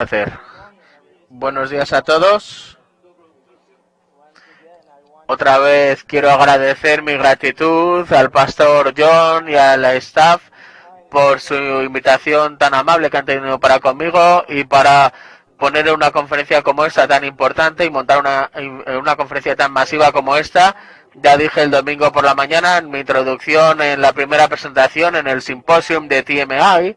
Hacer. Buenos días a todos. Otra vez quiero agradecer mi gratitud al pastor John y a la staff por su invitación tan amable que han tenido para conmigo y para poner una conferencia como esta tan importante y montar una conferencia tan masiva como esta. Ya dije el domingo por la mañana en mi introducción, en la primera presentación en el simposium de TMI,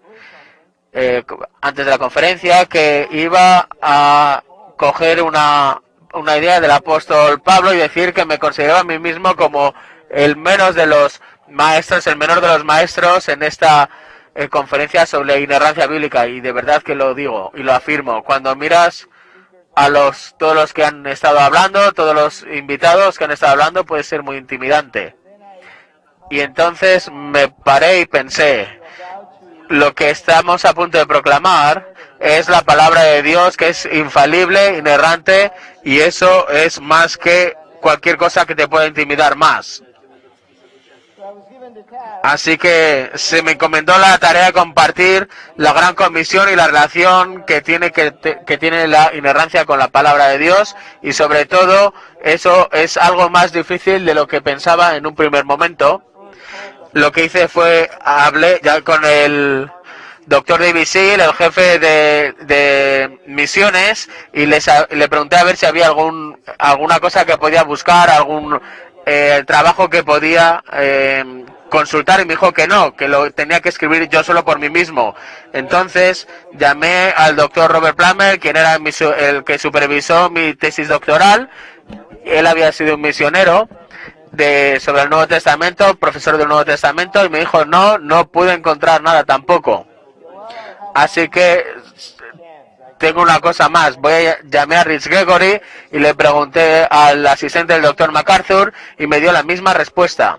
antes de la conferencia, que iba a coger una idea del apóstol Pablo y decir que me consideraba a mí mismo como el menos de los maestros, el menor de los maestros en esta conferencia sobre inerrancia bíblica, y de verdad que lo digo y lo afirmo. Cuando miras a todos los que han estado hablando, todos los invitados que han estado hablando, puede ser muy intimidante. Y entonces me paré y pensé, lo que estamos a punto de proclamar es la palabra de Dios, que es infalible, inerrante, y eso es más que cualquier cosa que te pueda intimidar más. Así que se me encomendó la tarea de compartir la gran comisión y la relación que tiene la inerrancia con la palabra de Dios, y sobre todo eso es algo más difícil de lo que pensaba en un primer momento. Lo que hice fue, hablé ya con el doctor David Seal, el jefe de misiones, y le pregunté a ver si había alguna cosa que podía buscar, algún trabajo que podía consultar, y me dijo que no, que lo tenía que escribir yo solo por mí mismo. Entonces llamé al doctor Robert Plummer, quien era el que supervisó mi tesis doctoral. Él había sido un misionero sobre el Nuevo Testamento, profesor del Nuevo Testamento, y me dijo no pude encontrar nada tampoco. Así que tengo una cosa más. Llamé a Rich Gregory y le pregunté al asistente del doctor MacArthur y me dio la misma respuesta.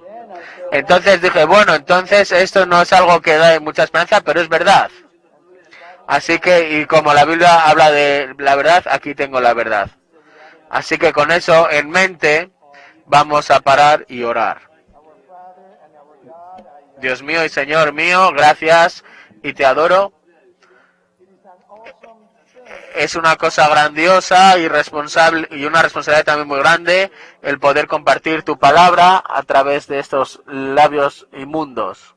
Entonces dije, bueno, entonces esto no es algo que da mucha esperanza, pero es verdad. Así que, y como la Biblia habla de la verdad, aquí tengo la verdad. Así que con eso en mente vamos a parar y orar. Dios mío y Señor mío, gracias y te adoro. Es una cosa grandiosa y responsable, y una responsabilidad también muy grande, el poder compartir tu palabra a través de estos labios inmundos.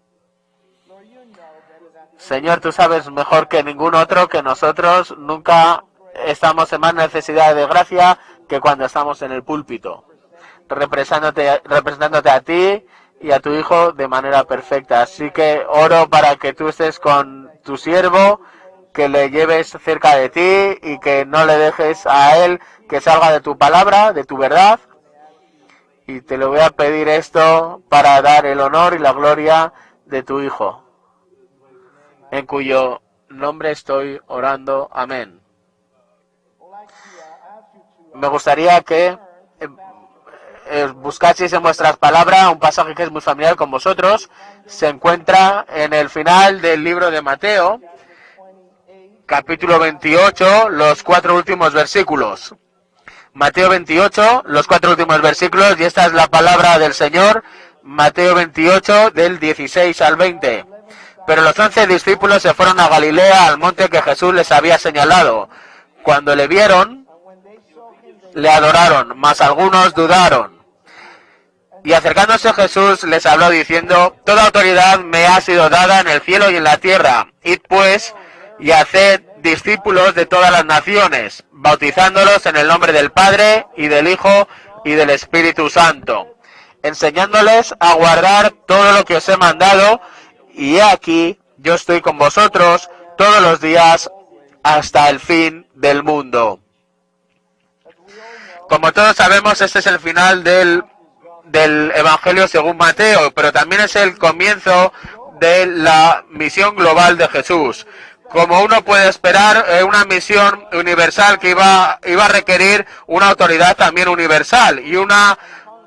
Señor, tú sabes mejor que ningún otro que nosotros nunca estamos en más necesidad de gracia que cuando estamos en el púlpito, representándote a ti y a tu Hijo de manera perfecta. Así que oro para que tú estés con tu siervo, que le lleves cerca de ti y que no le dejes a él que salga de tu palabra, de tu verdad. Y te lo voy a pedir esto para dar el honor y la gloria de tu Hijo, en cuyo nombre estoy orando. Amén. Me gustaría que buscaseis en vuestras palabras un pasaje que es muy familiar con vosotros. Se encuentra en el final del libro de Mateo, capítulo 28, los 4 últimos versículos. Mateo 28, los 4 últimos versículos, y esta es la palabra del Señor. Mateo 28, del 16 al 20. Pero los 11 discípulos se fueron a Galilea, al monte que Jesús les había señalado. Cuando le vieron, le adoraron, mas algunos dudaron. Y acercándose Jesús les habló diciendo: toda autoridad me ha sido dada en el cielo y en la tierra. Id pues y haced discípulos de todas las naciones, bautizándolos en el nombre del Padre y del Hijo y del Espíritu Santo, enseñándoles a guardar todo lo que os he mandado, y he aquí, yo estoy con vosotros todos los días hasta el fin del mundo. Como todos sabemos, este es el final del Evangelio según Mateo, pero también es el comienzo de la misión global de Jesús. Como uno puede esperar, una misión universal que iba a requerir una autoridad también universal, y una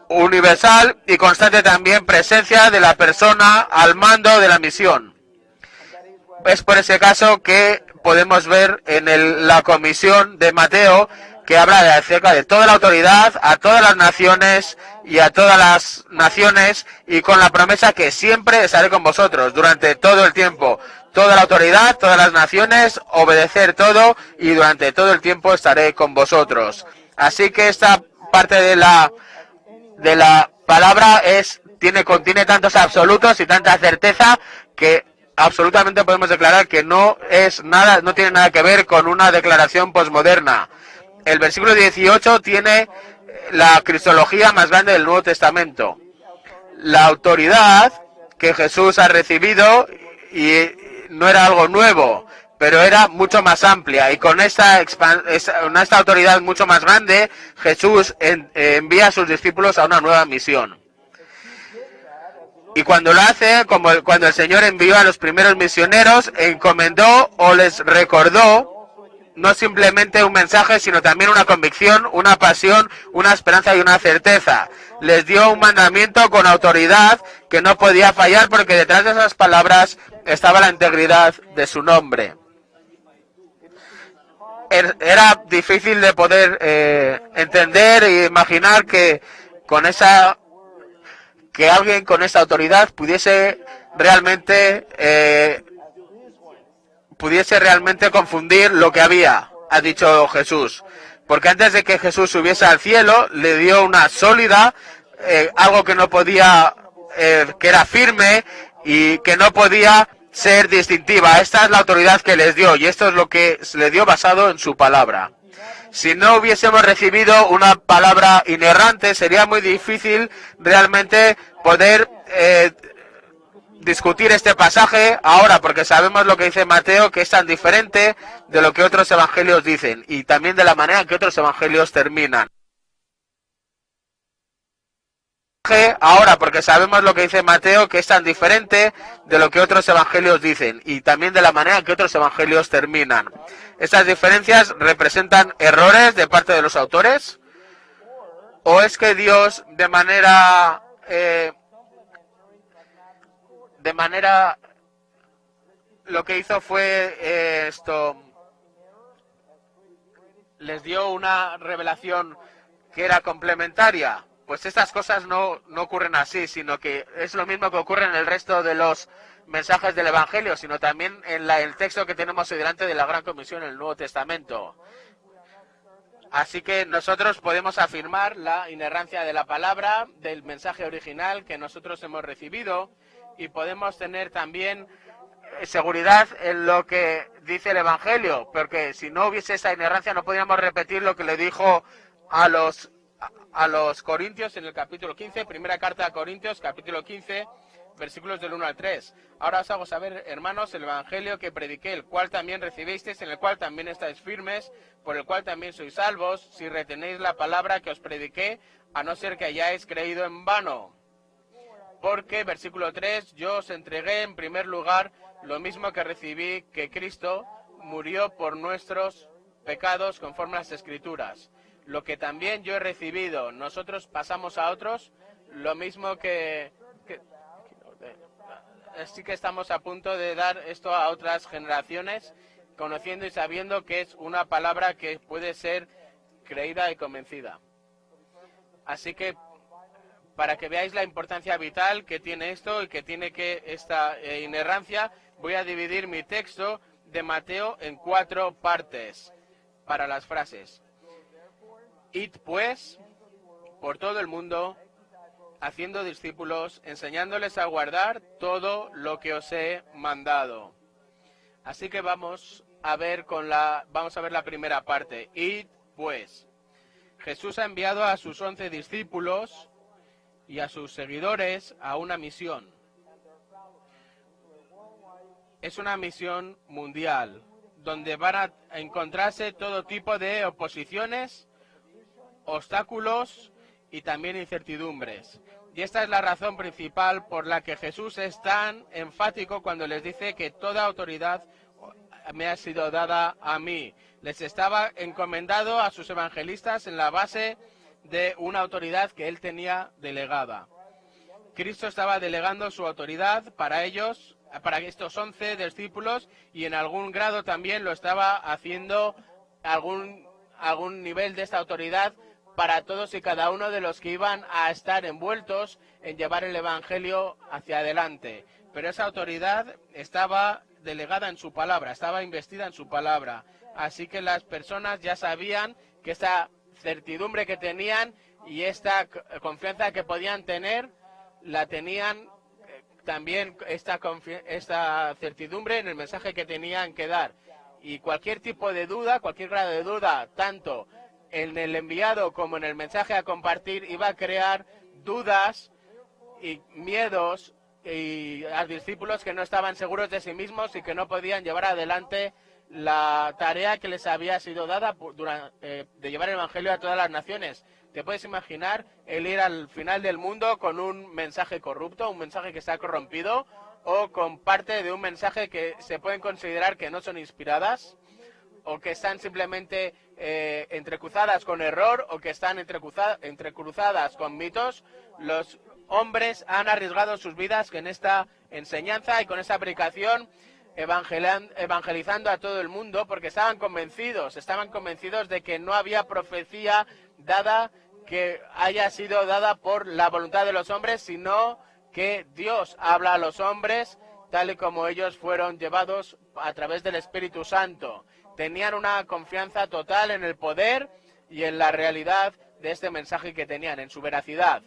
universal y constante también presencia de la persona al mando de la misión. Es por ese caso que podemos ver en la comisión de Mateo, que habla acerca de toda la autoridad a todas las naciones y a todas las naciones, y con la promesa que siempre estaré con vosotros durante todo el tiempo, toda la autoridad, todas las naciones, obedecer todo y durante todo el tiempo estaré con vosotros. Así que esta parte de la palabra contiene tantos absolutos y tanta certeza que absolutamente podemos declarar que no tiene nada que ver con una declaración posmoderna. El versículo 18 tiene la cristología más grande del Nuevo Testamento. La autoridad que Jesús ha recibido y no era algo nuevo, pero era mucho más amplia, y con esta autoridad mucho más grande, Jesús envía a sus discípulos a una nueva misión. Y cuando lo hace, como cuando el Señor envió a los primeros misioneros, encomendó o les recordó no simplemente un mensaje, sino también una convicción, una pasión, una esperanza y una certeza. Les dio un mandamiento con autoridad que no podía fallar, porque detrás de esas palabras estaba la integridad de su nombre. Era difícil de poder entender e imaginar que alguien con esa autoridad pudiese realmente confundir lo que ha dicho Jesús. Porque antes de que Jesús subiese al cielo, le dio una sólida, algo que no podía, que era firme y que no podía ser distintiva. Esta es la autoridad que les dio, y esto es lo que le dio basado en su palabra. Si no hubiésemos recibido una palabra inerrante, sería muy difícil realmente poder discutir este pasaje ahora, porque sabemos lo que dice Mateo, que es tan diferente de lo que otros evangelios dicen, y también de la manera en que otros evangelios terminan. Ahora, porque sabemos lo que dice Mateo, que es tan diferente de lo que otros evangelios dicen, y también de la manera en que otros evangelios terminan. ¿Estas diferencias representan errores de parte de los autores? ¿O es que Dios de manera lo que hizo fue les dio una revelación que era complementaria? Pues estas cosas no ocurren así, sino que es lo mismo que ocurre en el resto de los mensajes del Evangelio, sino también en el texto que tenemos hoy delante de la Gran Comisión en el Nuevo Testamento. Así que nosotros podemos afirmar la inerrancia de la palabra, del mensaje original que nosotros hemos recibido, y podemos tener también seguridad en lo que dice el Evangelio, porque si no hubiese esa inerrancia no podríamos repetir lo que le dijo a los Corintios en el capítulo 15, primera carta a Corintios, capítulo 15, versículos del 1 al 3. Ahora os hago saber, hermanos, el evangelio que prediqué, el cual también recibisteis, en el cual también estáis firmes, por el cual también sois salvos, si retenéis la palabra que os prediqué, a no ser que hayáis creído en vano. Porque, versículo 3, yo os entregué en primer lugar lo mismo que recibí, que Cristo murió por nuestros pecados conforme a las Escrituras. Lo que también yo he recibido, nosotros pasamos a otros, lo mismo que así que estamos a punto de dar esto a otras generaciones, conociendo y sabiendo que es una palabra que puede ser creída y convencida. Así que, para que veáis la importancia vital que tiene esto y que tiene esta inerrancia, voy a dividir mi texto de Mateo en 4 partes para las frases. Id pues por todo el mundo, haciendo discípulos, enseñándoles a guardar todo lo que os he mandado. Así que vamos a ver la primera parte. Id pues. Jesús ha enviado a sus 11 discípulos y a sus seguidores a una misión. Es una misión mundial, donde van a encontrarse todo tipo de oposiciones, obstáculos y también incertidumbres. Y esta es la razón principal por la que Jesús es tan enfático cuando les dice que toda autoridad me ha sido dada a mí. Les estaba encomendado a sus evangelistas en la base de una autoridad que él tenía delegada. Cristo estaba delegando su autoridad para ellos, para estos 11 discípulos, y en algún grado también lo estaba haciendo algún nivel de esta autoridad para todos y cada uno de los que iban a estar envueltos en llevar el Evangelio hacia adelante. Pero esa autoridad estaba delegada en su palabra, estaba investida en su palabra. Así que las personas ya sabían que esta certidumbre que tenían y esta confianza que podían tener, la tenían también esta certidumbre en el mensaje que tenían que dar. Y cualquier tipo de duda, cualquier grado de duda, tanto en el enviado como en el mensaje a compartir, iba a crear dudas y miedos y a discípulos que no estaban seguros de sí mismos y que no podían llevar adelante la tarea que les había sido dada de llevar el Evangelio a todas las naciones. ¿Te puedes imaginar el ir al final del mundo con un mensaje corrupto, un mensaje que está corrompido, o con parte de un mensaje que se pueden considerar que no son inspiradas, o que están simplemente entrecruzadas con error, o que están entrecruzadas con mitos? Los hombres han arriesgado sus vidas en esta enseñanza y con esta predicación, evangelizando a todo el mundo, porque estaban convencidos de que no había profecía dada que haya sido dada por la voluntad de los hombres, sino que Dios habla a los hombres tal y como ellos fueron llevados a través del Espíritu Santo. Tenían una confianza total en el poder y en la realidad de este mensaje que tenían, en su veracidad.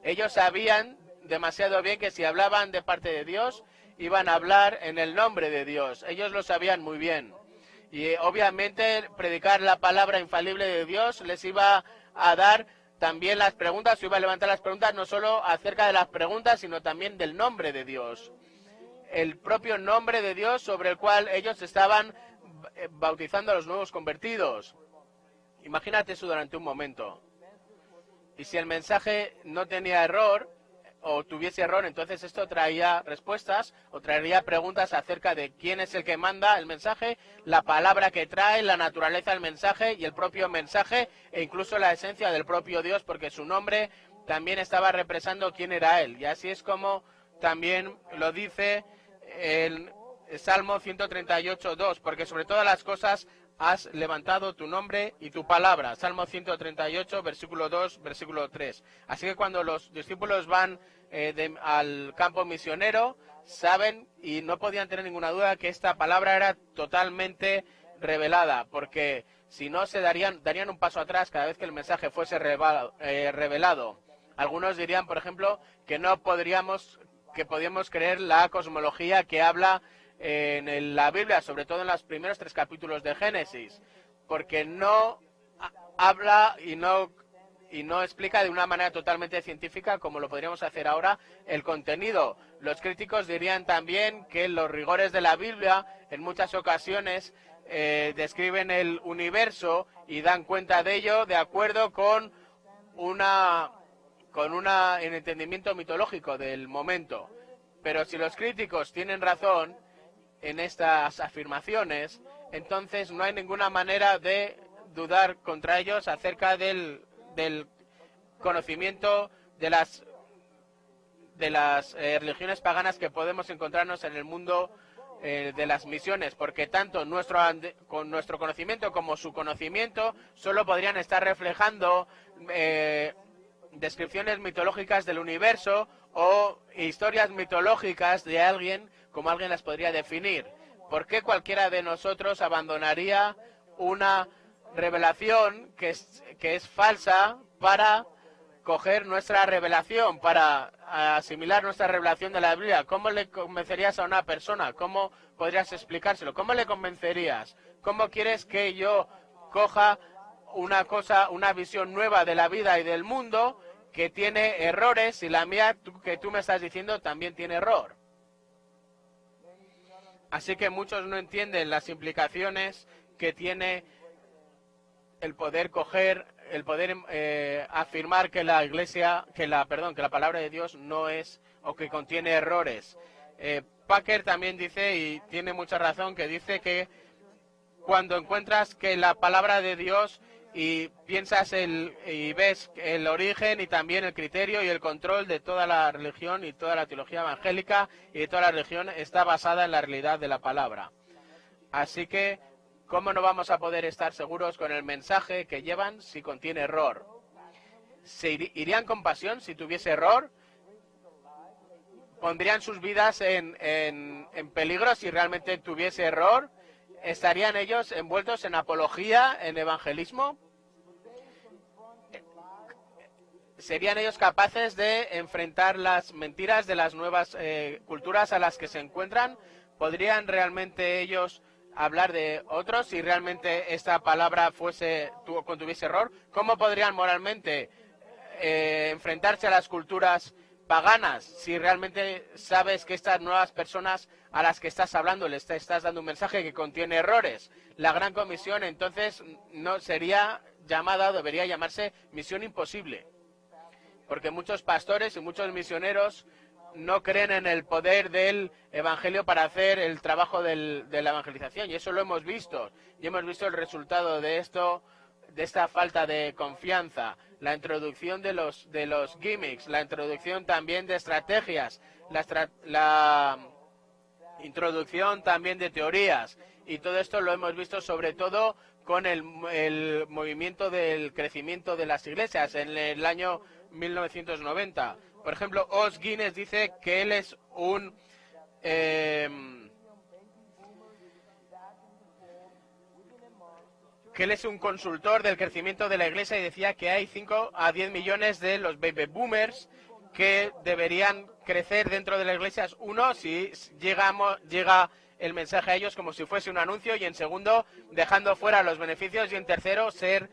Ellos sabían demasiado bien que si hablaban de parte de Dios, iban a hablar en el nombre de Dios. Ellos lo sabían muy bien. Y obviamente predicar la palabra infalible de Dios les iba a dar también las preguntas, iba a levantar las preguntas no solo acerca de las preguntas, sino también del nombre de Dios. El propio nombre de Dios sobre el cual ellos estaban bautizando a los nuevos convertidos. Imagínate eso durante un momento. Y si el mensaje no tenía error, o tuviese error, entonces esto traía respuestas o traería preguntas acerca de quién es el que manda el mensaje, la palabra que trae, la naturaleza del mensaje y el propio mensaje e incluso la esencia del propio Dios, porque su nombre también estaba representando quién era Él. Y así es como también lo dice el Salmo 138:2, porque sobre todas las cosas has levantado tu nombre y tu palabra. Salmo 138, versículo 2, versículo 3. Así que cuando los discípulos van al campo misionero, saben y no podían tener ninguna duda que esta palabra era totalmente revelada, porque si no se darían un paso atrás cada vez que el mensaje fuese revelado. Algunos dirían, por ejemplo, que podíamos creer la cosmología que habla en la Biblia, sobre todo en los primeros 3 capítulos de Génesis, porque no habla y no explica de una manera totalmente científica, como lo podríamos hacer ahora, el contenido. Los críticos dirían también que los rigores de la Biblia en muchas ocasiones describen el universo y dan cuenta de ello de acuerdo con un entendimiento mitológico del momento. Pero si los críticos tienen razón en estas afirmaciones, entonces no hay ninguna manera de dudar contra ellos acerca del conocimiento de las religiones paganas que podemos encontrarnos en el mundo de las misiones, porque tanto con nuestro conocimiento como su conocimiento solo podrían estar reflejando descripciones mitológicas del universo o historias mitológicas de alguien, como alguien las podría definir. ¿Por qué cualquiera de nosotros abandonaría una revelación que es falsa para coger nuestra revelación, para asimilar nuestra revelación de la Biblia? ¿Cómo le convencerías a una persona? ¿Cómo podrías explicárselo? ¿Cómo le convencerías? ¿Cómo quieres que yo coja una visión nueva de la vida y del mundo que tiene errores y la mía, que tú me estás diciendo, también tiene error? Así que muchos no entienden las implicaciones que tiene el poder afirmar que la Iglesia, que la palabra de Dios no es, o que contiene errores. Packer también dice, y tiene mucha razón, que dice que cuando encuentras que la palabra de Dios y piensas y ves el origen y también el criterio y el control de toda la religión y toda la teología evangélica y de toda la religión está basada en la realidad de la palabra. Así que, ¿cómo no vamos a poder estar seguros con el mensaje que llevan si contiene error? ¿Se irían con pasión si tuviese error? pondrían sus vidas en peligro si realmente tuviese error. ¿Estarían ellos envueltos en apología, en evangelismo? ¿Serían ellos capaces de enfrentar las mentiras de las nuevas culturas a las que se encuentran? ¿Podrían realmente ellos hablar de otros si realmente esta palabra contuviese error? ¿Cómo podrían moralmente enfrentarse a las culturas paganas si realmente sabes que estas nuevas personas a las que estás hablando les estás dando un mensaje que contiene errores? La Gran Comisión entonces no sería llamada, debería llamarse misión imposible, porque muchos pastores y muchos misioneros no creen en el poder del evangelio para hacer el trabajo de la evangelización, y eso lo hemos visto, y hemos visto el resultado de esto, de esta falta de confianza, la introducción de los gimmicks, la introducción también de estrategias, la introducción también de teorías, y todo esto lo hemos visto sobre todo con el movimiento del crecimiento de las iglesias en el año 1990. Por ejemplo, Os Guinness dice que él es un consultor del crecimiento de la iglesia, y decía que hay 5 a 10 millones de los baby boomers que deberían crecer dentro de las iglesias. Uno, si llega el mensaje a ellos como si fuese un anuncio, y en segundo, dejando fuera los beneficios, y en tercero, ser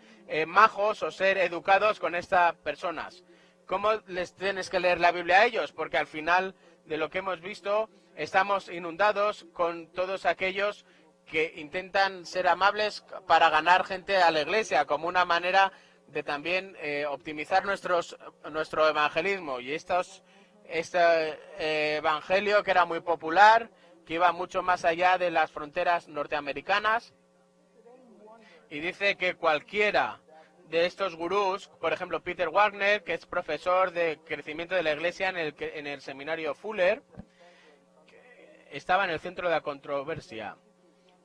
majos o ser educados con estas personas. ¿Cómo les tienes que leer la Biblia a ellos? Porque al final de lo que hemos visto, estamos inundados con todos aquellos que intentan ser amables para ganar gente a la iglesia, como una manera de también optimizar nuestro evangelismo. Y este evangelio, que era muy popular, que iba mucho más allá de las fronteras norteamericanas, y dice que cualquiera de estos gurús, por ejemplo Peter Wagner, que es profesor de crecimiento de la iglesia en el seminario Fuller, estaba en el centro de la controversia.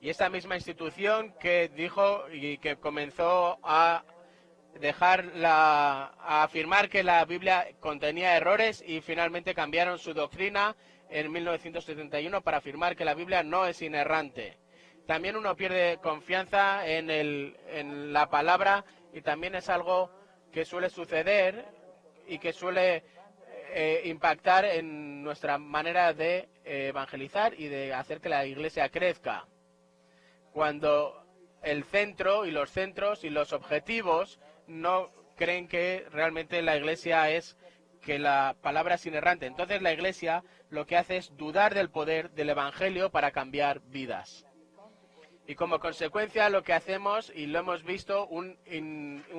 Y esta misma institución que dijo y que comenzó a afirmar que la Biblia contenía errores, y finalmente cambiaron su doctrina en 1971 para afirmar que la Biblia no es inerrante. También uno pierde confianza en la palabra, y también es algo que suele suceder y que suele impactar en nuestra manera de evangelizar y de hacer que la iglesia crezca. Cuando el centro y los centros y los objetivos no creen que realmente la iglesia que la palabra es inerrante. Entonces la iglesia lo que hace es dudar del poder del evangelio para cambiar vidas. Y como consecuencia lo que hacemos, y lo hemos visto, un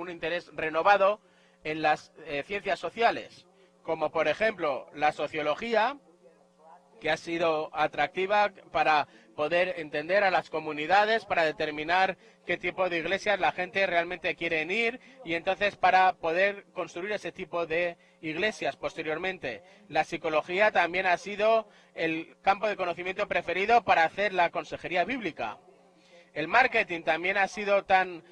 interés renovado en las ciencias sociales, como por ejemplo la sociología, que ha sido atractiva para poder entender a las comunidades, para determinar qué tipo de iglesias la gente realmente quiere ir, y entonces para poder construir ese tipo de iglesias posteriormente. La psicología también ha sido el campo de conocimiento preferido para hacer la consejería bíblica. El marketing también ha sido tan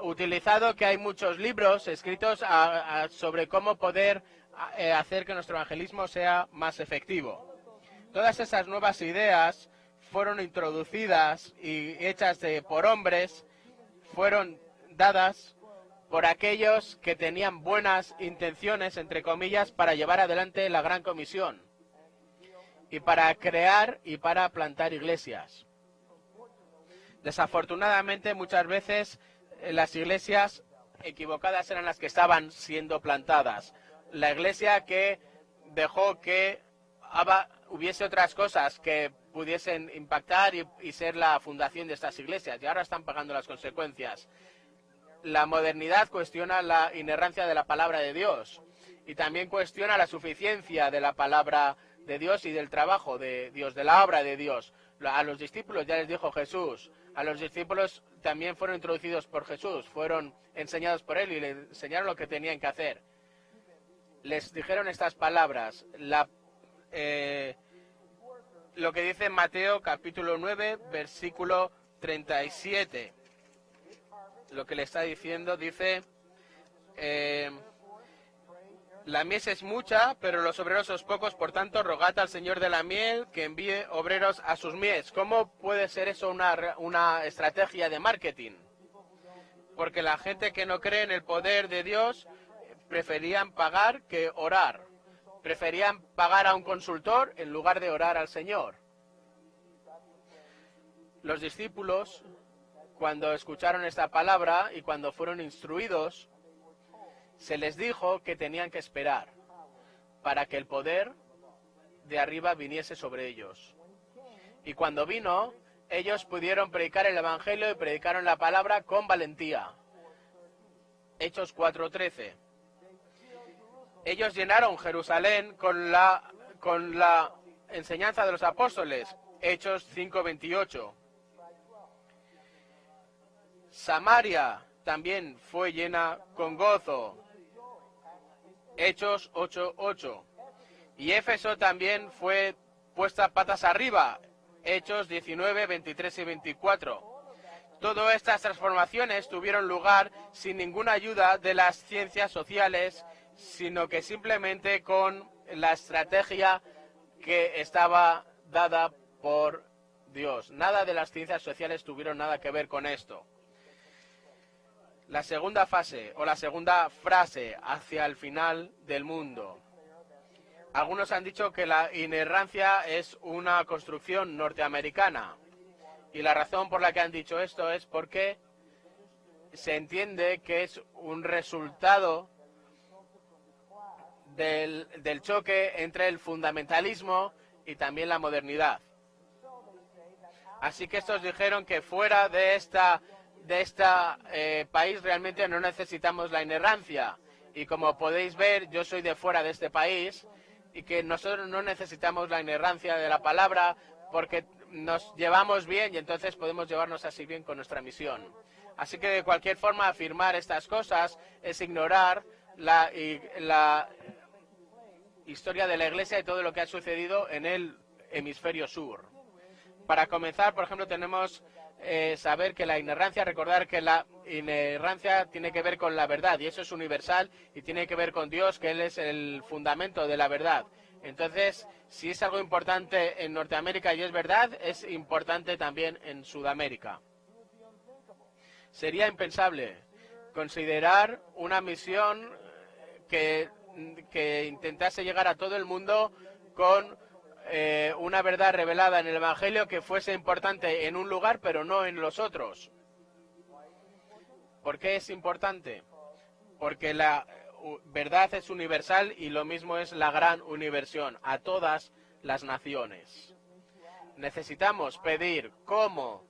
utilizado que hay muchos libros escritos sobre cómo poder hacer que nuestro evangelismo sea más efectivo. Todas esas nuevas ideas fueron introducidas y hechas por hombres, fueron dadas por aquellos que tenían buenas intenciones, entre comillas, para llevar adelante la Gran Comisión y para crear y para plantar iglesias. Desafortunadamente, muchas veces las iglesias equivocadas eran las que estaban siendo plantadas. La iglesia que dejó que hubiese otras cosas que pudiesen impactar y ser la fundación de estas iglesias, y ahora están pagando las consecuencias. La modernidad cuestiona la inerrancia de la palabra de Dios, y también cuestiona la suficiencia de la palabra de Dios y del trabajo de Dios, de la obra de Dios. A los discípulos ya les dijo Jesús, a los discípulos también fueron introducidos por Jesús, fueron enseñados por él y les enseñaron lo que tenían que hacer. Les dijeron estas palabras, lo que dice Mateo capítulo 9, versículo 37. Lo que le está diciendo, dice, La mies es mucha, pero los obreros son pocos, por tanto, rogad al Señor de la miel que envíe obreros a sus mies. ¿Cómo puede ser eso una estrategia de marketing? Porque la gente que no cree en el poder de Dios preferían pagar que orar. Preferían pagar a un consultor en lugar de orar al Señor. Los discípulos, cuando escucharon esta palabra y cuando fueron instruidos, se les dijo que tenían que esperar para que el poder de arriba viniese sobre ellos. Y cuando vino, ellos pudieron predicar el Evangelio y predicaron la palabra con valentía. Hechos 4:13. Ellos llenaron Jerusalén con la enseñanza de los apóstoles. Hechos 5:28. Samaria también fue llena con gozo. Hechos 8:8. Y Éfeso también fue puesta patas arriba. Hechos 19, 23 y 24. Todas estas transformaciones tuvieron lugar sin ninguna ayuda de las ciencias sociales, sino que simplemente con la estrategia que estaba dada por Dios. Nada de las ciencias sociales tuvieron nada que ver con esto. La segunda fase o la segunda frase hacia el final del mundo. Algunos han dicho que la inerrancia es una construcción norteamericana. Y la razón por la que han dicho esto es porque se entiende que es un resultado del choque entre el fundamentalismo y también la modernidad. Así que estos dijeron que fuera de este país realmente no necesitamos la inerrancia. Y como podéis ver, yo soy de fuera de este país y que nosotros no necesitamos la inerrancia de la palabra porque nos llevamos bien y entonces podemos llevarnos así bien con nuestra misión. Así que de cualquier forma afirmar estas cosas es ignorar la historia de la Iglesia y todo lo que ha sucedido en el hemisferio sur. Para comenzar, por ejemplo, tenemos saber que la inerrancia, recordar que la inerrancia tiene que ver con la verdad y eso es universal y tiene que ver con Dios, que Él es el fundamento de la verdad. Entonces, si es algo importante en Norteamérica y es verdad, es importante también en Sudamérica. Sería impensable considerar una misión que intentase llegar a todo el mundo con una verdad revelada en el Evangelio que fuese importante en un lugar pero no en los otros. ¿Por qué es importante? Porque la verdad es universal y lo mismo es la gran universión a todas las naciones. Necesitamos pedir cómo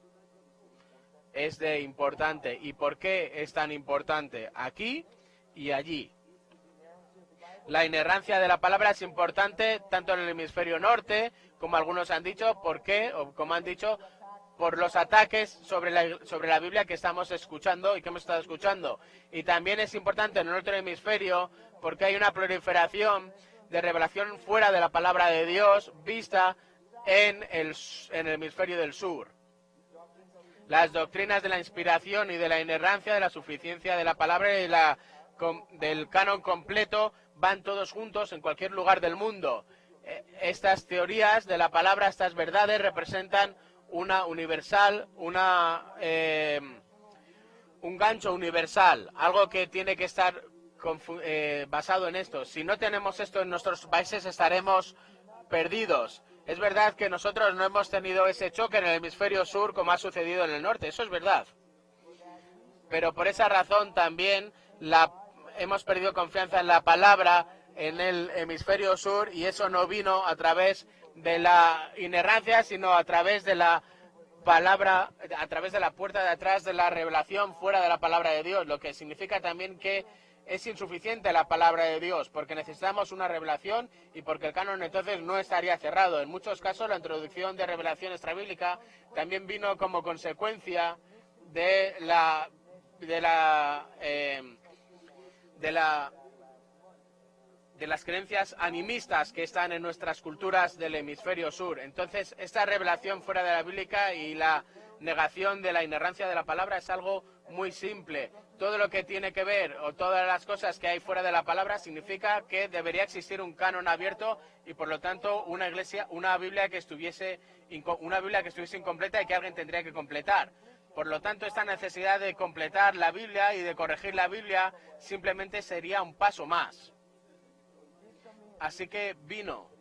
es de importante y por qué es tan importante aquí y allí. La inerrancia de la palabra es importante tanto en el hemisferio norte, como algunos han dicho, ¿por qué? O como han dicho, por los ataques sobre la Biblia que estamos escuchando y que hemos estado escuchando. Y también es importante en el otro hemisferio porque hay una proliferación de revelación fuera de la palabra de Dios vista en el hemisferio del sur. Las doctrinas de la inspiración y de la inerrancia, de la suficiencia de la palabra y del canon completo van todos juntos en cualquier lugar del mundo. Estas teorías de la palabra, estas verdades representan una universal, un gancho universal, algo que tiene que estar basado en esto. Si no tenemos esto en nuestros países estaremos perdidos. Es verdad que nosotros no hemos tenido ese choque en el hemisferio sur como ha sucedido en el norte, eso es verdad. Pero por esa razón también hemos perdido confianza en la palabra en el hemisferio sur y eso no vino a través de la inerrancia, sino a través de la palabra, a través de la puerta de atrás de la revelación fuera de la palabra de Dios, lo que significa también que es insuficiente la palabra de Dios, porque necesitamos una revelación y porque el canon entonces no estaría cerrado. En muchos casos la introducción de revelación extrabíblica también vino como consecuencia de las creencias animistas que están en nuestras culturas del hemisferio sur. Entonces, esta revelación fuera de la bíblica y la negación de la inerrancia de la palabra es algo muy simple. Todo lo que tiene que ver o todas las cosas que hay fuera de la palabra significa que debería existir un canon abierto y por lo tanto una Biblia que estuviese incompleta y que alguien tendría que completar. Por lo tanto, esta necesidad de completar la Biblia y de corregir la Biblia simplemente sería un paso más. Así que vino,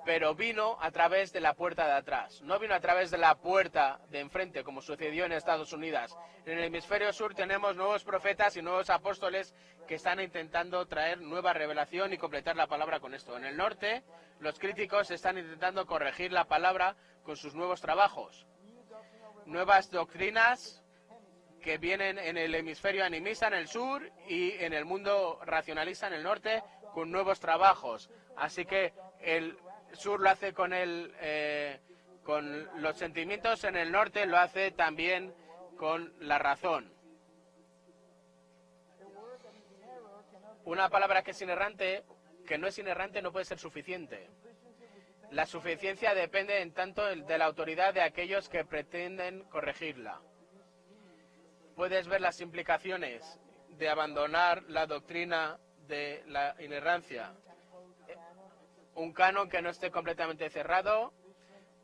pero vino a través de la puerta de atrás. No vino a través de la puerta de enfrente, como sucedió en Estados Unidos. En el hemisferio sur tenemos nuevos profetas y nuevos apóstoles que están intentando traer nueva revelación y completar la palabra con esto. En el norte, los críticos están intentando corregir la palabra con sus nuevos trabajos. Nuevas doctrinas que vienen en el hemisferio animista en el sur y en el mundo racionalista en el norte con nuevos trabajos. Así que el sur lo hace con los sentimientos, en el norte lo hace también con la razón. Una palabra que no es inerrante, no puede ser suficiente. La suficiencia depende en tanto de la autoridad de aquellos que pretenden corregirla. Puedes ver las implicaciones de abandonar la doctrina de la inerrancia. Un canon que no esté completamente cerrado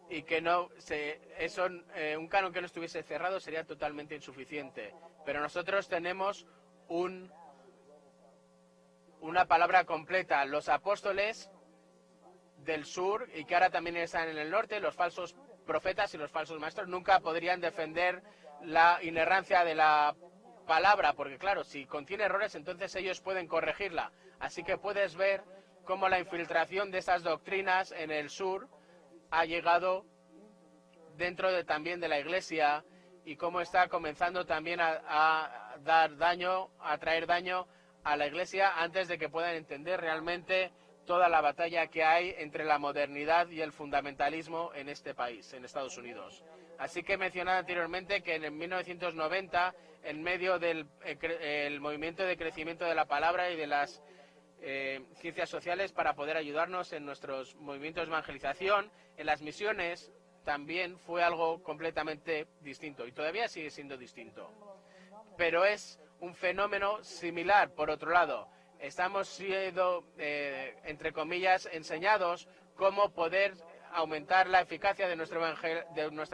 y que un canon que no estuviese cerrado sería totalmente insuficiente. Pero nosotros tenemos una palabra completa. Los apóstoles del sur y que ahora también están en el norte, los falsos profetas y los falsos maestros nunca podrían defender la inerrancia de la palabra, porque claro, si contiene errores, entonces ellos pueden corregirla. Así que puedes ver cómo la infiltración de esas doctrinas en el sur ha llegado dentro también de la Iglesia y cómo está comenzando también a traer daño a la Iglesia antes de que puedan entender realmente toda la batalla que hay entre la modernidad y el fundamentalismo en este país, en Estados Unidos. Así que he mencionado anteriormente que en 1990, en medio del movimiento de crecimiento de la palabra y de las ciencias sociales para poder ayudarnos en nuestros movimientos de evangelización, en las misiones también fue algo completamente distinto y todavía sigue siendo distinto. Pero es un fenómeno similar, por otro lado. Estamos siendo, entre comillas, enseñados cómo poder aumentar la eficacia de nuestra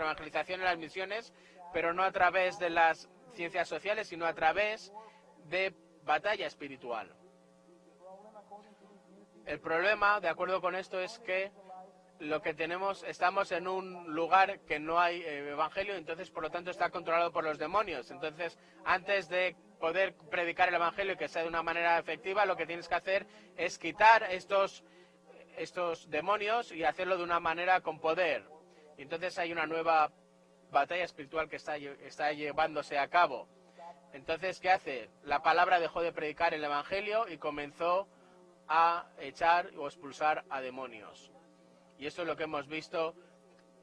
evangelización en las misiones, pero no a través de las ciencias sociales, sino a través de batalla espiritual. El problema, de acuerdo con esto, es que estamos en un lugar que no hay evangelio, entonces por lo tanto está controlado por los demonios. Entonces, antes de poder predicar el evangelio y que sea de una manera efectiva, lo que tienes que hacer es quitar estos demonios y hacerlo de una manera con poder. Y entonces hay una nueva batalla espiritual que está llevándose a cabo. Entonces, ¿qué hace? La palabra dejó de predicar el evangelio y comenzó a echar o expulsar a demonios. Y eso es lo que hemos visto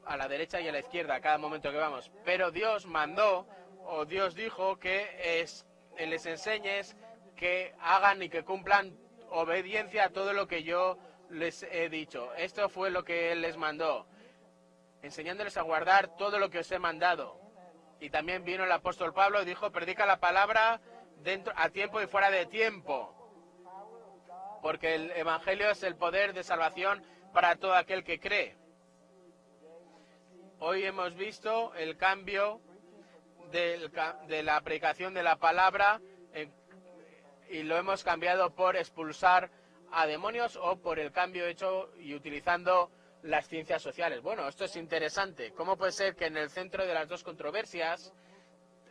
a la derecha y a la izquierda a cada momento que vamos. Pero Dios mandó, o Dios dijo que les enseñes que hagan y que cumplan obediencia a todo lo que yo les he dicho. Esto fue lo que Él les mandó, enseñándoles a guardar todo lo que os he mandado. Y también vino el apóstol Pablo y dijo, predica la palabra a tiempo y fuera de tiempo. Porque el evangelio es el poder de salvación para todo aquel que cree. Hoy hemos visto el cambio de la predicación de la palabra y lo hemos cambiado por expulsar a demonios o por el cambio hecho y utilizando las ciencias sociales. Bueno, esto es interesante. ¿Cómo puede ser que en el centro de las dos controversias,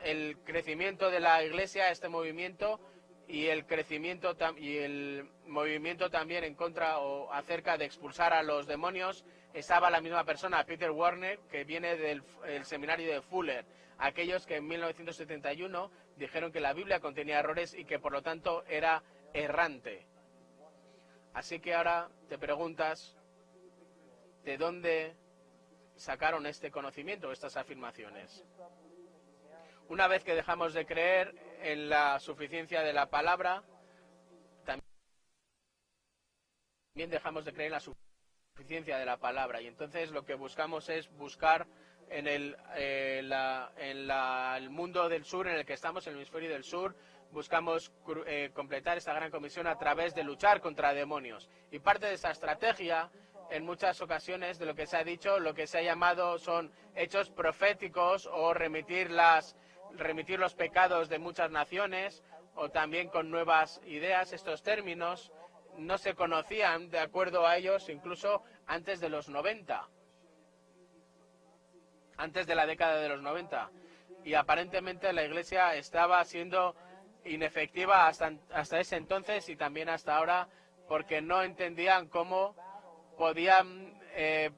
el crecimiento de la Iglesia, este movimiento, y el crecimiento y el movimiento también en contra o acerca de expulsar a los demonios, estaba la misma persona, Peter Warner, que viene del seminario de Fuller, aquellos que en 1971 dijeron que la Biblia contenía errores y que por lo tanto era errante. Así que ahora te preguntas, ¿de dónde sacaron este conocimiento, estas afirmaciones? Una vez que dejamos de creer en la suficiencia de la palabra, también dejamos de creer en la suficiencia de la palabra. Y entonces lo que buscamos es buscar en el mundo del sur en el que estamos, en el hemisferio del sur, buscamos completar esta gran comisión a través de luchar contra demonios. Y parte de esa estrategia, en muchas ocasiones, de lo que se ha dicho, lo que se ha llamado son hechos proféticos o remitir los pecados de muchas naciones, o también con nuevas ideas. Estos términos no se conocían, de acuerdo a ellos, incluso antes de los 90, antes de la década de los 90. Y aparentemente la Iglesia estaba siendo inefectiva hasta ese entonces y también hasta ahora, porque no entendían cómo podían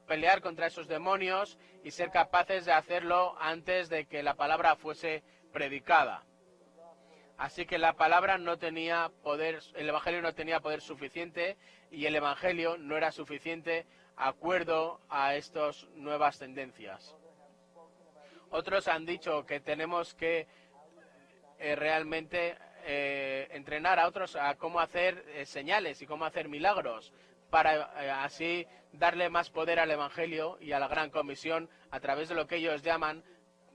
pelear contra esos demonios y ser capaces de hacerlo antes de que la palabra fuese predicada. Así que la palabra no tenía poder, el Evangelio no tenía poder suficiente y el Evangelio no era suficiente acuerdo a estas nuevas tendencias. Otros han dicho que tenemos que realmente entrenar a otros a cómo hacer señales y cómo hacer milagros para así darle más poder al Evangelio y a la Gran Comisión a través de lo que ellos llaman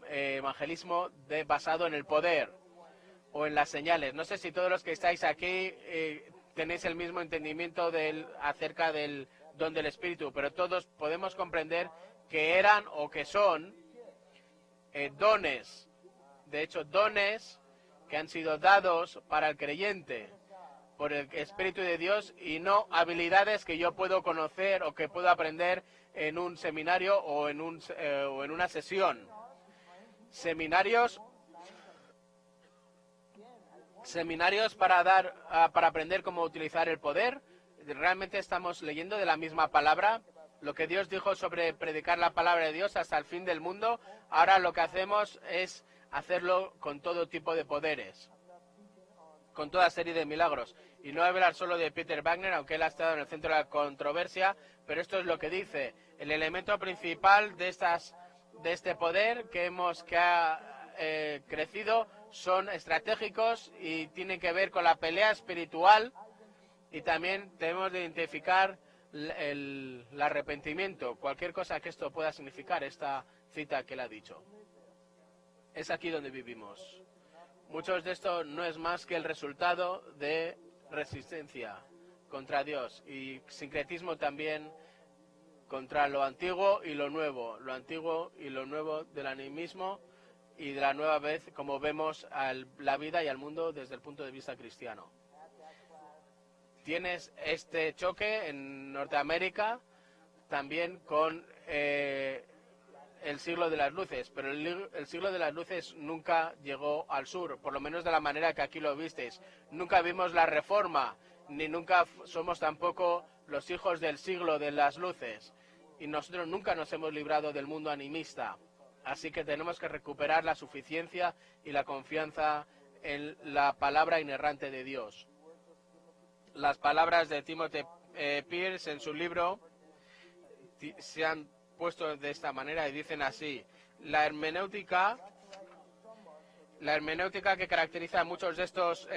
evangelismo basado en el poder o en las señales. No sé si todos los que estáis aquí tenéis el mismo entendimiento acerca del don del Espíritu, pero todos podemos comprender que eran o que son dones, de hecho dones que han sido dados para el creyente por el Espíritu de Dios y no habilidades que yo puedo conocer o que puedo aprender en un seminario o en una sesión. Seminarios para aprender cómo utilizar el poder. Realmente estamos leyendo de la misma palabra. Lo que Dios dijo sobre predicar la palabra de Dios hasta el fin del mundo, ahora lo que hacemos es hacerlo con todo tipo de poderes, con toda serie de milagros. Y no voy a hablar solo de Peter Wagner, aunque él ha estado en el centro de la controversia, pero esto es lo que dice. El elemento principal de este poder que ha crecido son estratégicos y tienen que ver con la pelea espiritual, y también debemos de identificar el arrepentimiento, cualquier cosa que esto pueda significar, esta cita que él ha dicho. Es aquí donde vivimos. Muchos de esto no es más que el resultado de resistencia contra Dios y sincretismo también contra lo antiguo y lo nuevo del animismo y de la nueva vez, como vemos la vida y al mundo desde el punto de vista cristiano. Tienes este choque en Norteamérica también con el siglo de las luces, pero el siglo de las luces nunca llegó al sur, por lo menos de la manera que aquí lo visteis. Nunca vimos la reforma, ni nunca somos tampoco los hijos del siglo de las luces, y nosotros nunca nos hemos librado del mundo animista. Así que tenemos que recuperar la suficiencia y la confianza en la palabra inerrante de Dios. Las palabras de Timothy Pierce en su libro se han puesto de esta manera y dicen así: la hermenéutica que caracteriza a muchos de estos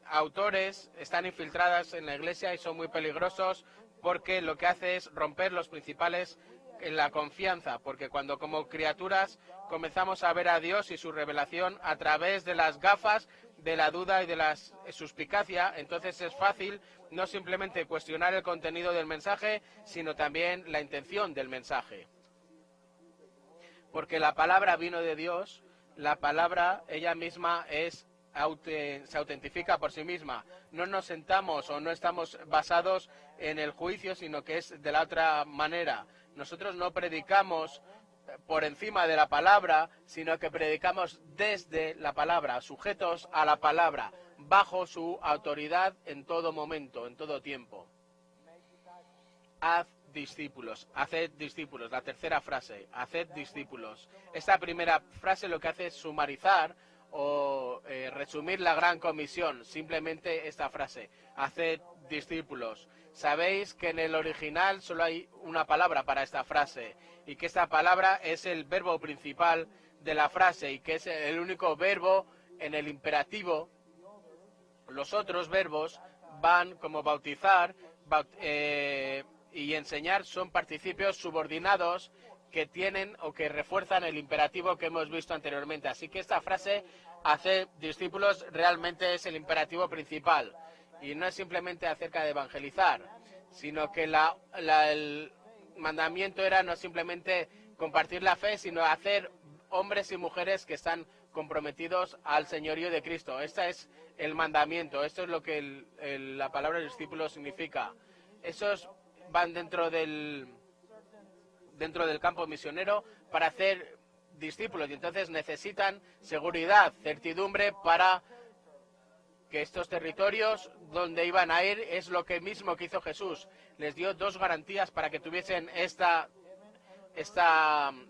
autores están infiltradas en la Iglesia y son muy peligrosos, porque lo que hace es romper los principales en la confianza, porque cuando como criaturas comenzamos a ver a Dios y su revelación a través de las gafas de la duda y de la suspicacia, entonces es fácil no simplemente cuestionar el contenido del mensaje, sino también la intención del mensaje. Porque la palabra vino de Dios, la palabra ella misma se autentifica por sí misma. No nos sentamos o no estamos basados en el juicio, sino que es de la otra manera. Nosotros no predicamos por encima de la palabra, sino que predicamos desde la palabra, sujetos a la palabra, bajo su autoridad en todo momento, en todo tiempo. Haced discípulos, la tercera frase, haced discípulos. Esta primera frase lo que hace es sumarizar o resumir la gran comisión, simplemente esta frase, haced discípulos. Sabéis que en el original solo hay una palabra para esta frase y que esta palabra es el verbo principal de la frase y que es el único verbo en el imperativo. Los otros verbos van como bautizar y enseñar, son participios subordinados que tienen o que refuerzan el imperativo que hemos visto anteriormente. Así que esta frase, hacer discípulos, realmente es el imperativo principal. Y no es simplemente acerca de evangelizar, sino que el mandamiento era no simplemente compartir la fe, sino hacer hombres y mujeres que están comprometidos al señorío de Cristo. Este es el mandamiento, esto es lo que la palabra discípulo significa. Esos van dentro del campo misionero para hacer discípulos y entonces necesitan seguridad, certidumbre para que estos territorios donde iban a ir es lo que mismo que hizo Jesús. Les dio dos garantías para que tuviesen esta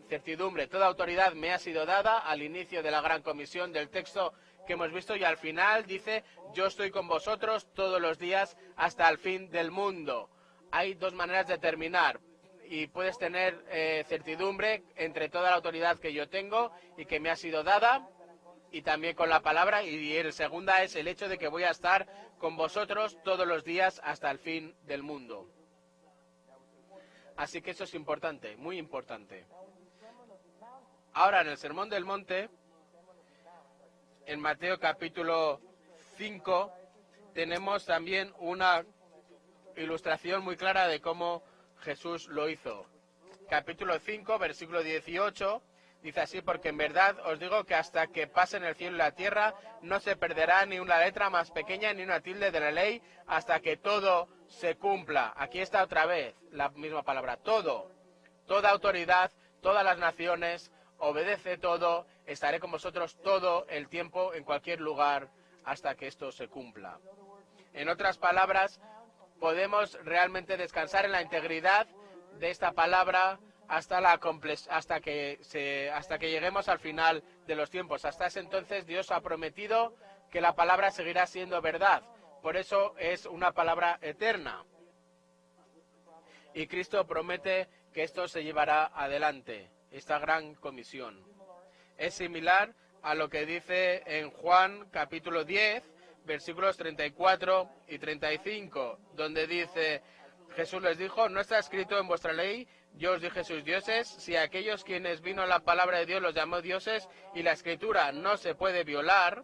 certidumbre. Toda autoridad me ha sido dada al inicio de la gran comisión del texto que hemos visto y al final dice, yo estoy con vosotros todos los días hasta el fin del mundo. Hay dos maneras de terminar y puedes tener certidumbre entre toda la autoridad que yo tengo y que me ha sido dada y también con la palabra, y el segunda es el hecho de que voy a estar con vosotros todos los días hasta el fin del mundo. Así que eso es importante, muy importante. Ahora en el Sermón del Monte, en Mateo capítulo 5, tenemos también una ilustración muy clara de cómo Jesús lo hizo. Capítulo 5, versículo 18, dice así, porque en verdad os digo que hasta que pasen el cielo y la tierra, no se perderá ni una letra más pequeña ni una tilde de la ley, hasta que todo se cumpla. Aquí está otra vez la misma palabra, todo. Toda autoridad, todas las naciones, obedece todo, estaré con vosotros todo el tiempo, en cualquier lugar, hasta que esto se cumpla. En otras palabras, podemos realmente descansar en la integridad de esta palabra hasta que lleguemos al final de los tiempos. Hasta ese entonces Dios ha prometido que la palabra seguirá siendo verdad. Por eso es una palabra eterna. Y Cristo promete que esto se llevará adelante, esta gran comisión. Es similar a lo que dice en Juan capítulo 10, versículos 34 y 35, donde dice, Jesús les dijo, no está escrito en vuestra ley, yo os dije sus dioses, si aquellos quienes vino la palabra de Dios los llamó dioses y la escritura no se puede violar.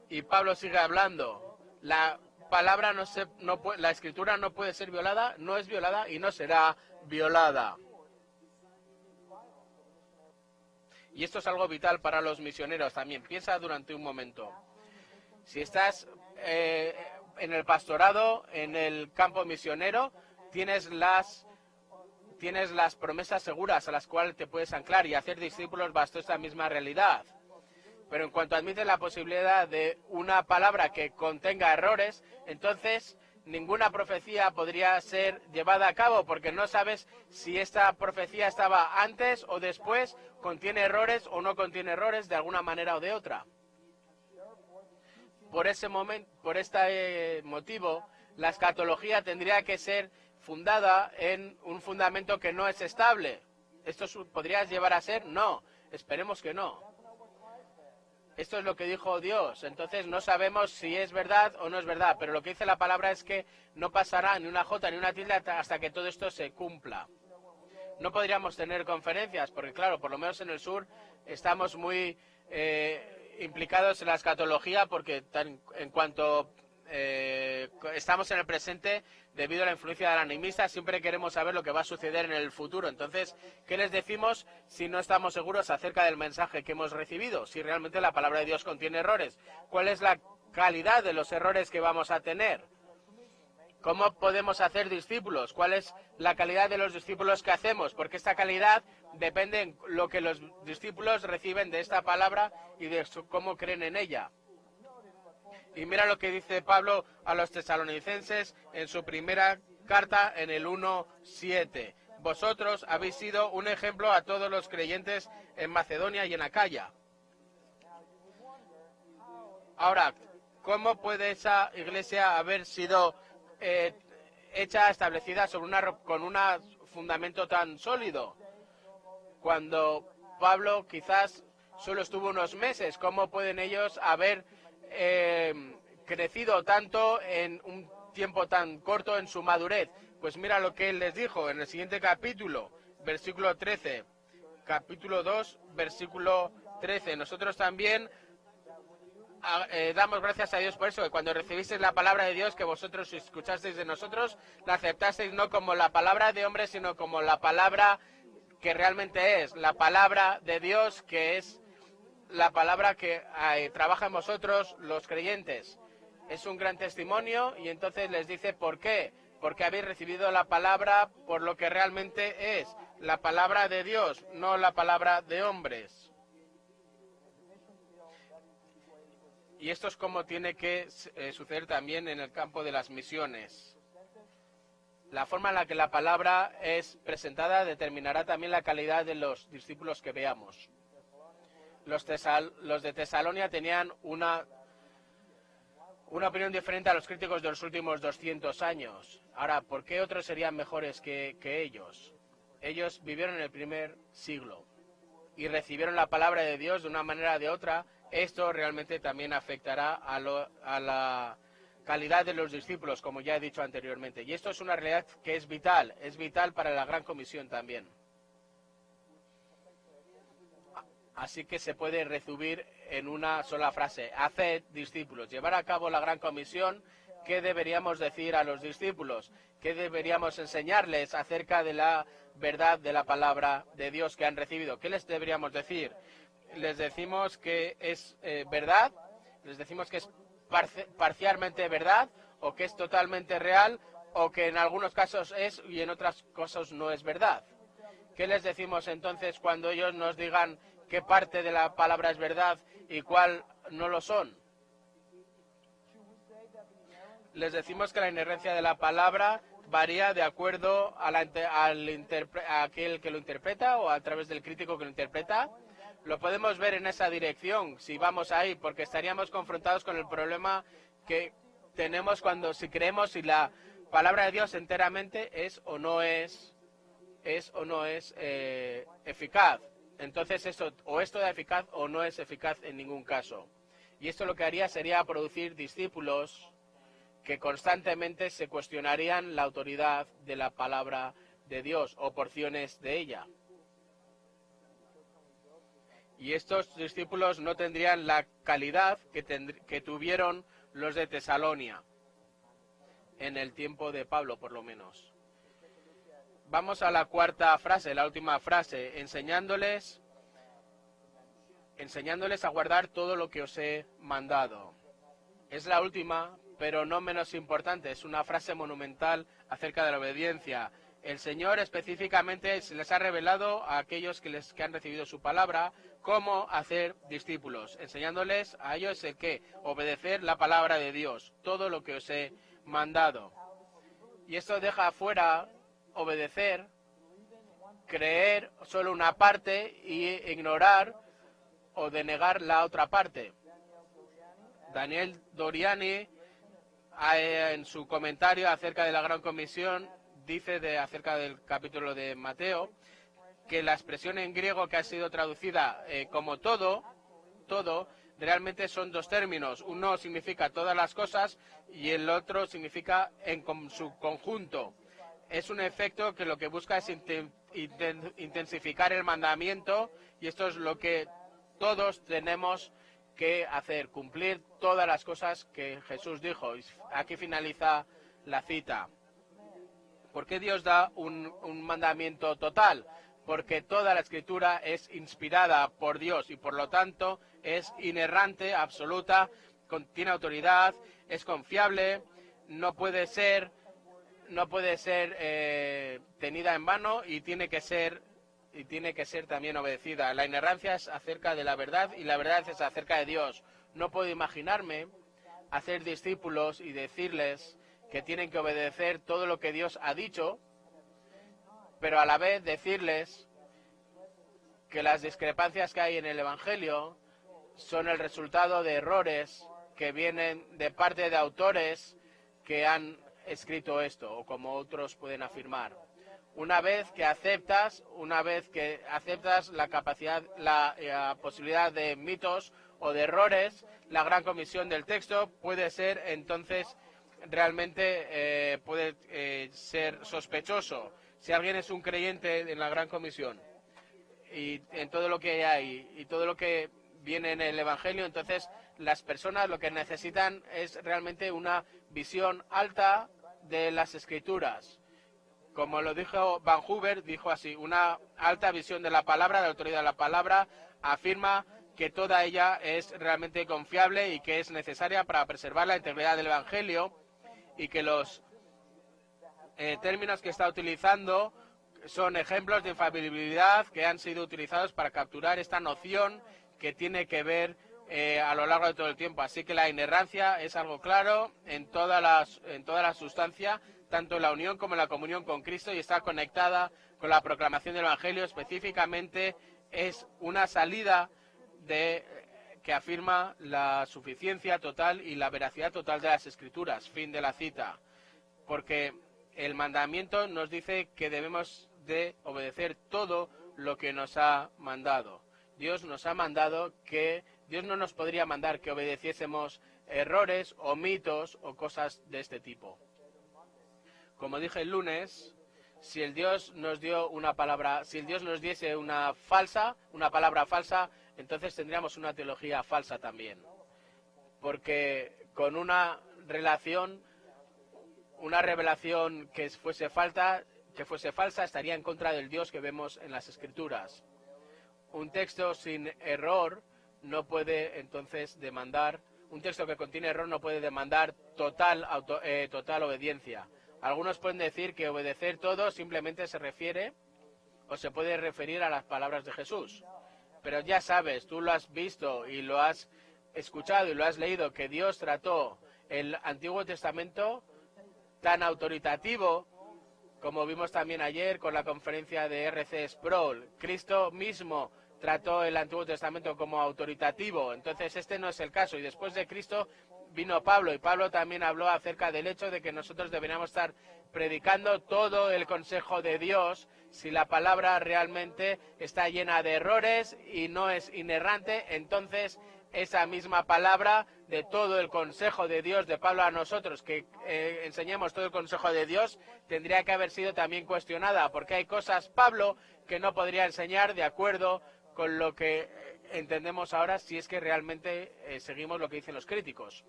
Y Pablo sigue hablando, la escritura no puede ser violada, no es violada y no será violada. Y esto es algo vital para los misioneros también. Piensa durante un momento. Si estás en el pastorado, en el campo misionero, tienes las promesas seguras a las cuales te puedes anclar y hacer discípulos bajo esta misma realidad. Pero en cuanto admites la posibilidad de una palabra que contenga errores, entonces ninguna profecía podría ser llevada a cabo porque no sabes si esta profecía estaba antes o después, contiene errores o no contiene errores de alguna manera o de otra. Por este motivo, la escatología tendría que ser fundada en un fundamento que no es estable. ¿Esto podría llevar a ser? No, esperemos que no. Esto es lo que dijo Dios, entonces no sabemos si es verdad o no es verdad, pero lo que dice la palabra es que no pasará ni una jota ni una tilde hasta que todo esto se cumpla. No podríamos tener conferencias, porque claro, por lo menos en el sur estamos muy implicados en la escatología, porque en cuanto estamos en el presente, debido a la influencia del animista, siempre queremos saber lo que va a suceder en el futuro. Entonces, ¿qué les decimos si no estamos seguros acerca del mensaje que hemos recibido? Si realmente la palabra de Dios contiene errores. ¿Cuál es la calidad de los errores que vamos a tener? ¿Cómo podemos hacer discípulos? ¿Cuál es la calidad de los discípulos que hacemos? Porque esta calidad depende en lo que los discípulos reciben de esta palabra y de cómo creen en ella. Y mira lo que dice Pablo a los tesalonicenses en su primera carta en el 1:7. Vosotros habéis sido un ejemplo a todos los creyentes en Macedonia y en Acaya. Ahora, ¿cómo puede esa iglesia haber sido establecida con un fundamento tan sólido? Cuando Pablo quizás solo estuvo unos meses, ¿cómo pueden ellos haber crecido tanto en un tiempo tan corto en su madurez? Pues mira lo que él les dijo en el siguiente capítulo, versículo 13. Capítulo 2, versículo 13. Nosotros también damos gracias a Dios por eso, que cuando recibisteis la palabra de Dios, que vosotros escuchasteis de nosotros, la aceptasteis no como la palabra de hombre, sino como la palabra que realmente es, la palabra de Dios, que es la palabra que trabaja en vosotros los creyentes. Es un gran testimonio y entonces les dice ¿por qué? Porque habéis recibido la palabra por lo que realmente es, la palabra de Dios, no la palabra de hombres. Y esto es como tiene que suceder también en el campo de las misiones. La forma en la que la palabra es presentada determinará también la calidad de los discípulos que veamos. Los de Tesalonia tenían una opinión diferente a los críticos de los últimos 200 años. Ahora, ¿por qué otros serían mejores que ellos? Ellos vivieron en el primer siglo y recibieron la palabra de Dios de una manera o de otra. Esto realmente también afectará a la calidad de los discípulos, como ya he dicho anteriormente. Y esto es una realidad que es vital para la Gran Comisión también. Así que se puede resumir en una sola frase: haced discípulos. Llevar a cabo la Gran Comisión. ¿Qué deberíamos decir a los discípulos? ¿Qué deberíamos enseñarles acerca de la verdad de la palabra de Dios que han recibido? ¿Qué les deberíamos decir? ¿Les decimos que es verdad? ¿Les decimos que es parcialmente verdad? ¿O que es totalmente real? ¿O que en algunos casos es y en otros casos no es verdad? ¿Qué les decimos entonces cuando ellos nos digan qué parte de la palabra es verdad y cuál no lo son? Les decimos que la inerrancia de la palabra varía de acuerdo a aquel que lo interpreta o a través del crítico que lo interpreta. Lo podemos ver en esa dirección si vamos ahí, porque estaríamos confrontados con el problema que tenemos si creemos si la palabra de Dios enteramente es o no es eficaz. Entonces esto es eficaz o no es eficaz en ningún caso. Y esto lo que haría sería producir discípulos que constantemente se cuestionarían la autoridad de la palabra de Dios o porciones de ella. Y estos discípulos no tendrían la calidad que tuvieron los de Tesalonia, en el tiempo de Pablo por lo menos. Vamos a la cuarta frase, la última frase: enseñándoles a guardar todo lo que os he mandado. Es la última, pero no menos importante. Es una frase monumental acerca de la obediencia. El Señor específicamente se les ha revelado a aquellos que han recibido su palabra cómo hacer discípulos, enseñándoles a ellos el qué: obedecer la palabra de Dios, todo lo que os he mandado. Y esto deja afuera obedecer, creer solo una parte y ignorar o denegar la otra parte. Daniel Doriani, en su comentario acerca de la Gran Comisión, dice acerca del capítulo de Mateo, que la expresión en griego que ha sido traducida como todo, realmente son dos términos. Uno significa todas las cosas y el otro significa en su conjunto. Es un efecto que lo que busca es intensificar el mandamiento, y esto es lo que todos tenemos que hacer, cumplir todas las cosas que Jesús dijo. Aquí finaliza la cita. ¿Por qué Dios da un mandamiento total? Porque toda la Escritura es inspirada por Dios y por lo tanto es inerrante, absoluta, tiene autoridad, es confiable, no puede ser tenida en vano y tiene que ser también obedecida. La inerrancia es acerca de la verdad y la verdad es acerca de Dios. No puedo imaginarme hacer discípulos y decirles que tienen que obedecer todo lo que Dios ha dicho, pero a la vez decirles que las discrepancias que hay en el Evangelio son el resultado de errores que vienen de parte de autores que han escrito esto, o como otros pueden afirmar. Una vez que aceptas la capacidad, la posibilidad de mitos o de errores, la Gran Comisión del texto puede ser entonces realmente puede ser sospechoso. Si alguien es un creyente en la Gran Comisión y en todo lo que hay y todo lo que viene en el Evangelio, entonces las personas lo que necesitan es realmente una visión alta de las Escrituras. Como lo dijo Van Hoover, dijo así: una alta visión de la palabra, de la autoridad de la palabra, afirma que toda ella es realmente confiable y que es necesaria para preservar la integridad del Evangelio, y que los términos que está utilizando son ejemplos de infalibilidad que han sido utilizados para capturar esta noción que tiene que ver a lo largo de todo el tiempo. Así que la inerrancia es algo claro en toda la sustancia, tanto en la unión como en la comunión con Cristo, y está conectada con la proclamación del Evangelio. Específicamente es una salida que afirma la suficiencia total y la veracidad total de las Escrituras. Fin de la cita. Porque el mandamiento nos dice que debemos de obedecer todo lo que nos ha mandado. Dios nos ha mandado que Dios no nos podría mandar que obedeciésemos errores o mitos o cosas de este tipo. Como dije el lunes, si el Dios nos dio una palabra, si el Dios nos diese una palabra falsa, entonces tendríamos una teología falsa también. Porque con una revelación que fuese falsa, estaría en contra del Dios que vemos en las Escrituras. Un texto sin error no puede entonces demandar, un texto que contiene error no puede demandar total obediencia. Algunos pueden decir que obedecer todo simplemente se refiere o se puede referir a las palabras de Jesús. Pero ya sabes, tú lo has visto y lo has escuchado y lo has leído, que Dios trató el Antiguo Testamento tan autoritativo, como vimos también ayer con la conferencia de R.C. Sproul. Cristo mismo trató el Antiguo Testamento como autoritativo. Entonces este no es el caso. Y después de Cristo vino Pablo, y Pablo también habló acerca del hecho de que nosotros deberíamos estar predicando todo el consejo de Dios. Si la palabra realmente está llena de errores y no es inerrante, entonces esa misma palabra de todo el consejo de Dios de Pablo a nosotros, que enseñemos todo el consejo de Dios, tendría que haber sido también cuestionada, porque hay cosas, Pablo, que no podría enseñar de acuerdo con lo que entendemos ahora, si es que realmente seguimos lo que dicen los críticos.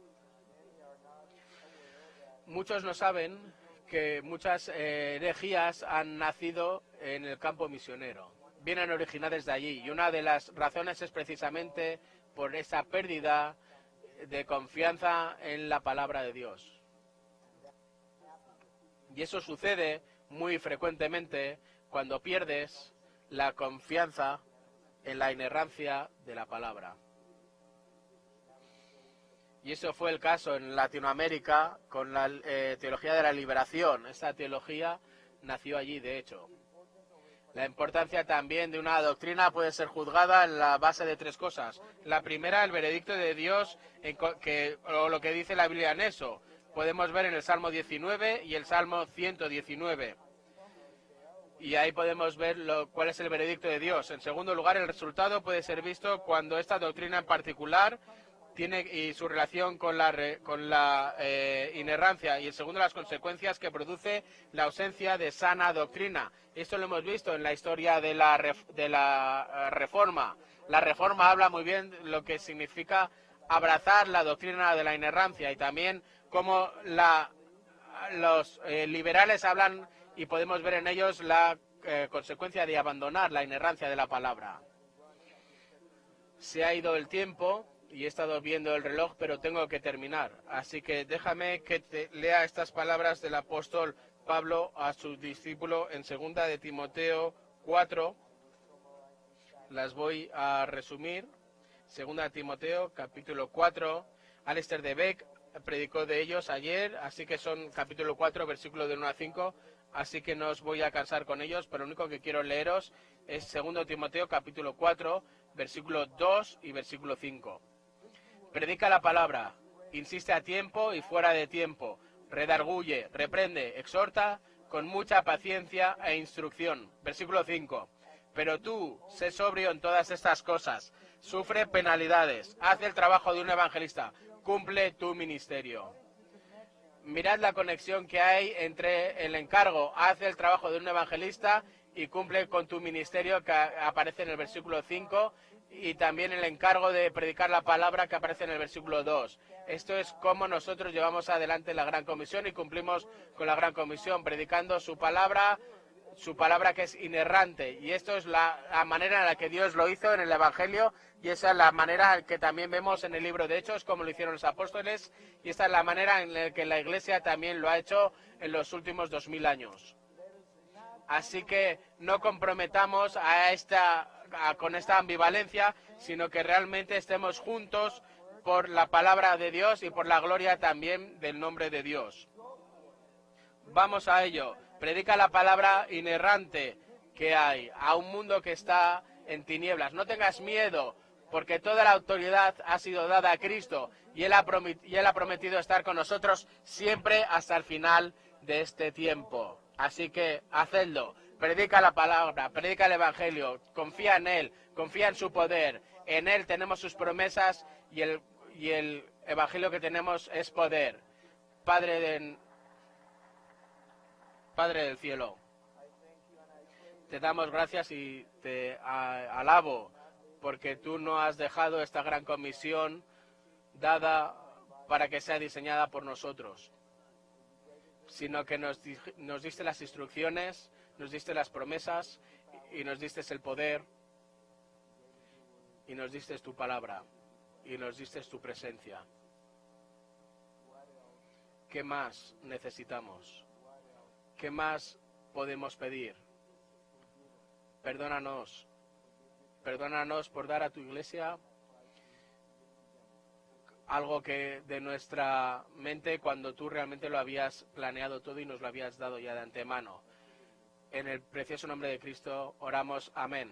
Muchos no saben que muchas herejías han nacido en el campo misionero, vienen originales de allí, y una de las razones es precisamente por esa pérdida de confianza en la palabra de Dios. Y eso sucede muy frecuentemente cuando pierdes la confianza en la inerrancia de la palabra. Y eso fue el caso en Latinoamérica con la teología de la liberación. Esta teología nació allí, de hecho. La importancia también de una doctrina puede ser juzgada en la base de tres cosas. La primera, el veredicto de Dios, o lo que dice la Biblia en eso. Podemos ver en el Salmo 19 y el Salmo 119. Y ahí podemos ver cuál es el veredicto de Dios. En segundo lugar, el resultado puede ser visto cuando esta doctrina en particular y su relación con la inerrancia, y en segundo, las consecuencias que produce la ausencia de sana doctrina. Esto lo hemos visto en la historia de la Reforma. La Reforma habla muy bien de lo que significa abrazar la doctrina de la inerrancia, y también cómo los liberales hablan, y podemos ver en ellos la consecuencia de abandonar la inerrancia de la palabra. Se ha ido el tiempo y he estado viendo el reloj, pero tengo que terminar. Así que déjame que te lea estas palabras del apóstol Pablo a su discípulo en 2 de Timoteo 4. Las voy a resumir. 2 de Timoteo, capítulo 4. Alistair de Beck predicó de ellos ayer, así que son capítulo 4, versículo de 1 a 5. Así que no os voy a cansar con ellos, pero lo único que quiero leeros es 2 Timoteo, capítulo 4, versículo 2 y versículo 5. Predica la palabra, insiste a tiempo y fuera de tiempo, redarguye, reprende, exhorta con mucha paciencia e instrucción. Versículo 5. Pero tú, sé sobrio en todas estas cosas, sufre penalidades, haz el trabajo de un evangelista, cumple tu ministerio. Mirad la conexión que hay entre el encargo, hace el trabajo de un evangelista y cumple con tu ministerio, que aparece en el versículo 5, y también el encargo de predicar la palabra, que aparece en el versículo 2. Esto es cómo nosotros llevamos adelante la Gran Comisión y cumplimos con la Gran Comisión, predicando su palabra que es inerrante. Y esto es la manera en la que Dios lo hizo en el Evangelio, y esa es la manera que también vemos en el libro de Hechos, como lo hicieron los apóstoles, y esta es la manera en la que la Iglesia también lo ha hecho en los últimos 2000 años. Así que no comprometamos con esta ambivalencia, sino que realmente estemos juntos por la palabra de Dios y por la gloria también del nombre de Dios. Vamos a ello. Predica la palabra inerrante que hay a un mundo que está en tinieblas. No tengas miedo, porque toda la autoridad ha sido dada a Cristo y Él ha prometido estar con nosotros siempre hasta el final de este tiempo. Así que hacedlo, predica la palabra, predica el Evangelio, confía en Él, confía en su poder. En Él tenemos sus promesas y el Evangelio que tenemos es poder. Padre del cielo, te damos gracias y te alabo, porque tú no has dejado esta gran comisión dada para que sea diseñada por nosotros, sino que nos diste las instrucciones, nos diste las promesas y nos diste el poder y nos diste tu palabra y nos diste tu presencia. ¿Qué más necesitamos? ¿Qué más podemos pedir? Perdónanos por dar a tu iglesia algo que de nuestra mente, cuando tú realmente lo habías planeado todo y nos lo habías dado ya de antemano. En el precioso nombre de Cristo oramos. Amén.